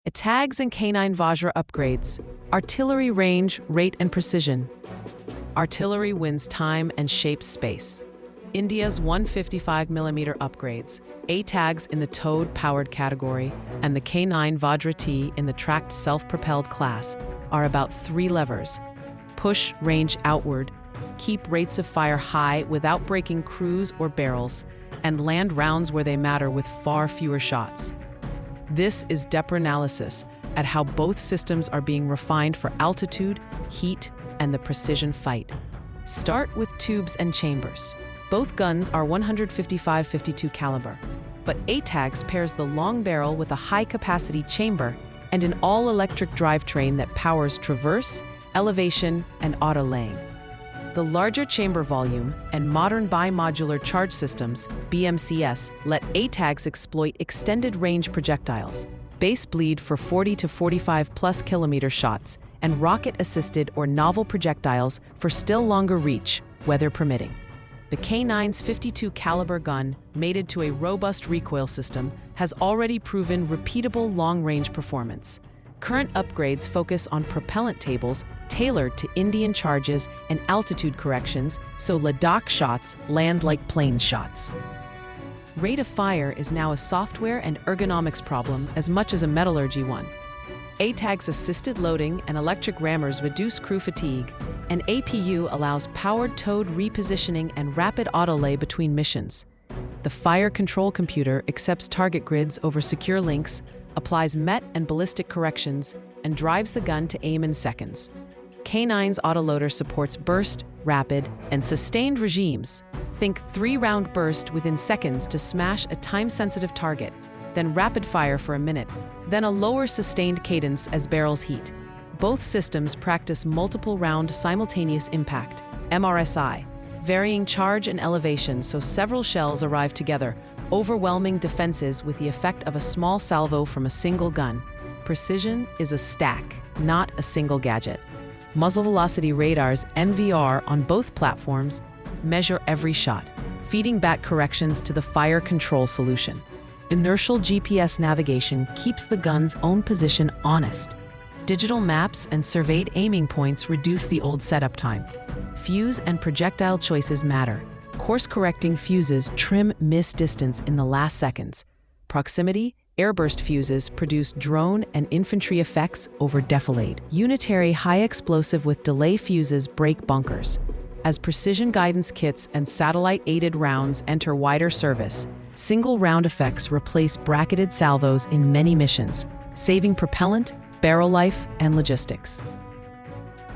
ATAGS and K9 Vajra upgrades. Artillery range, rate and precision. Artillery wins time and shapes space. India's 155mm upgrades, ATAGS in the towed-powered category, and the K9 Vajra T in the tracked self-propelled class are about 3 levers. Push range outward, keep rates of fire high without breaking crews or barrels, and land rounds where they matter with far fewer shots. This is depth analysis at how both systems are being refined for altitude, heat, and the precision fight. Start with tubes and chambers. Both guns are 155-52 caliber, but ATAGS pairs the long barrel with a high-capacity chamber and an all-electric drivetrain that powers traverse, elevation, and auto-laying. The larger chamber volume and modern bimodular charge systems, BMCS, let ATAGS exploit extended-range projectiles, base bleed for 40 to 45+ kilometer shots, and rocket-assisted or novel projectiles for still longer reach, weather permitting. The K9's 52 caliber gun, mated to a robust recoil system, has already proven repeatable long-range performance. Current upgrades focus on propellant tables tailored to Indian charges and altitude corrections, so Ladakh shots land like planes shots. Rate of fire is now a software and ergonomics problem as much as a metallurgy one. ATAGS assisted loading and electric rammers reduce crew fatigue, and APU allows powered towed repositioning and rapid auto-lay between missions. The fire control computer accepts target grids over secure links, applies MET and ballistic corrections, and drives the gun to aim in seconds. K9's autoloader supports burst, rapid, and sustained regimes. Think 3-round burst within seconds to smash a time-sensitive target, then rapid fire for a minute, then a lower sustained cadence as barrels heat. Both systems practice multiple round simultaneous impact, MRSI, varying charge and elevation so several shells arrive together, overwhelming defenses with the effect of a small salvo from a single gun. Precision is a stack, not a single gadget. Muzzle velocity radars, MVR, on both platforms measure every shot, feeding back corrections to the fire control solution. Inertial GPS navigation keeps the gun's own position honest. Digital maps and surveyed aiming points reduce the old setup time. Fuse and projectile choices matter. Course-correcting fuses trim miss distance in the last seconds. Proximity, airburst fuses produce drone and infantry effects over defilade. Unitary high-explosive with delay fuses break bunkers. As precision guidance kits and satellite-aided rounds enter wider service, single-round effects replace bracketed salvos in many missions, saving propellant, barrel life, and logistics.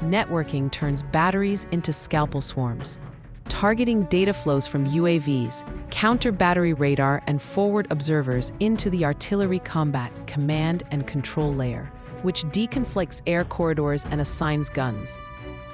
Networking turns batteries into scalpel swarms. Targeting data flows from UAVs, counter-battery radar, and forward observers into the artillery combat command and control layer, which deconflicts air corridors and assigns guns.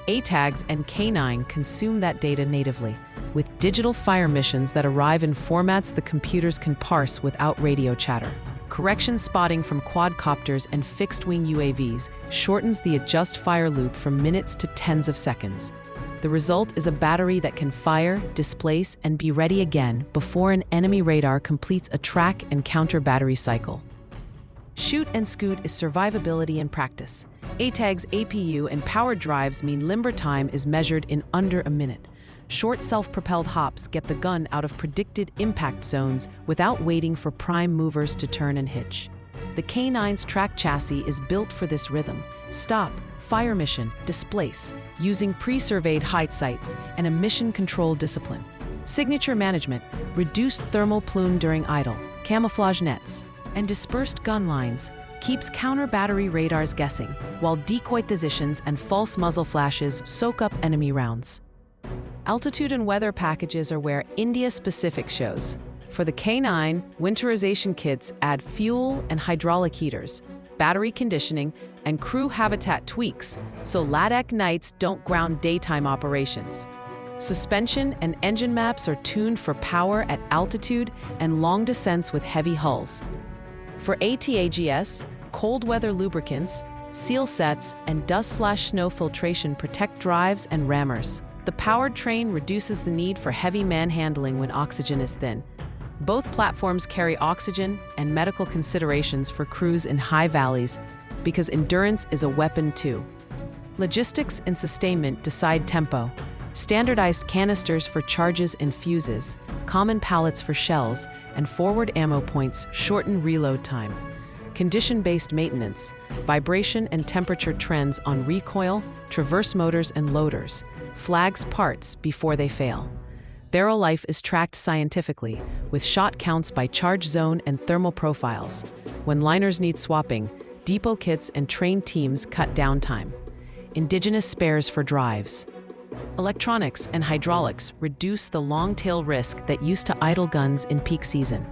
ATAGS and K9 consume that data natively, with digital fire missions that arrive in formats the computers can parse without radio chatter. Correction spotting from quadcopters and fixed-wing UAVs shortens the adjust fire loop from minutes to tens of seconds. The result is a battery that can fire, displace, and be ready again before an enemy radar completes a track and counter battery cycle. Shoot and scoot is survivability in practice. ATAGS APU and powered drives mean limber time is measured in under a minute. Short self-propelled hops get the gun out of predicted impact zones without waiting for prime movers to turn and hitch. The K9's track chassis is built for this rhythm. Stop, fire mission, displace, using pre-surveyed height sights and a mission control discipline. Signature management, reduced thermal plume during idle, camouflage nets, and dispersed gun lines keeps counter-battery radars guessing, while decoy positions and false muzzle flashes soak up enemy rounds. Altitude and weather packages are where India-specific shows. For the K9, winterization kits add fuel and hydraulic heaters, battery conditioning, and crew habitat tweaks so Ladakh nights don't ground daytime operations. Suspension and engine maps are tuned for power at altitude and long descents with heavy hulls. For ATAGS, cold weather lubricants, seal sets, and dust/snow filtration protect drives and rammers. The powered train reduces the need for heavy manhandling when oxygen is thin. Both platforms carry oxygen and medical considerations for crews in high valleys because endurance is a weapon too. Logistics and sustainment decide tempo. Standardized canisters for charges and fuses, common pallets for shells, and forward ammo points shorten reload time. Condition-based maintenance, vibration and temperature trends on recoil, traverse motors and loaders, flags parts before they fail. Barrel life is tracked scientifically, with shot counts by charge zone and thermal profiles. When liners need swapping, depot kits and trained teams cut downtime. Indigenous spares for drives. Electronics and hydraulics reduce the long-tail risk that used to idle guns in peak season.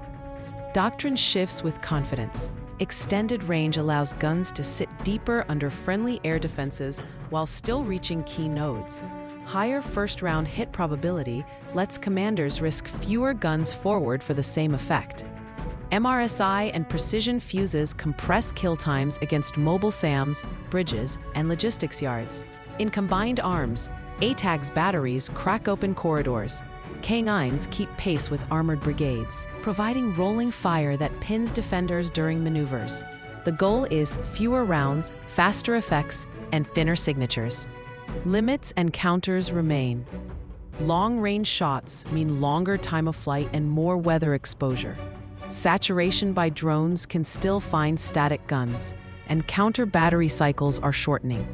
Doctrine shifts with confidence. Extended range allows guns to sit deeper under friendly air defenses while still reaching key nodes. Higher first-round hit probability lets commanders risk fewer guns forward for the same effect. MRSI and precision fuses compress kill times against mobile SAMs, bridges, and logistics yards. In combined arms, ATAGS batteries crack open corridors. K9s keep pace with armored brigades, providing rolling fire that pins defenders during maneuvers. The goal is fewer rounds, faster effects, and thinner signatures. Limits and counters remain. Long-range shots mean longer time of flight and more weather exposure. Saturation by drones can still find static guns, and counter battery cycles are shortening.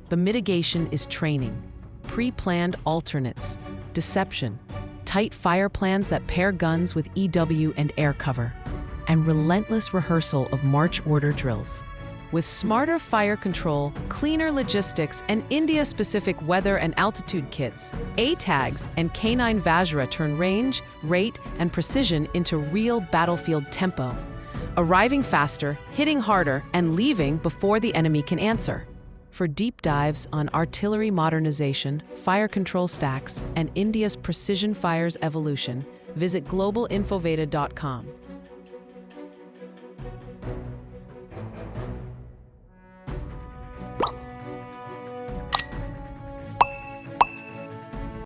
The mitigation is training, pre-planned alternates, deception, tight fire plans that pair guns with EW and air cover, and relentless rehearsal of march order drills. With smarter fire control, cleaner logistics, and India-specific weather and altitude kits, ATAGS and K9 Vajra turn range, rate, and precision into real battlefield tempo, arriving faster, hitting harder, and leaving before the enemy can answer. For deep dives on artillery modernization, fire control stacks, and India's precision fire's evolution, visit globalinfoveda.com.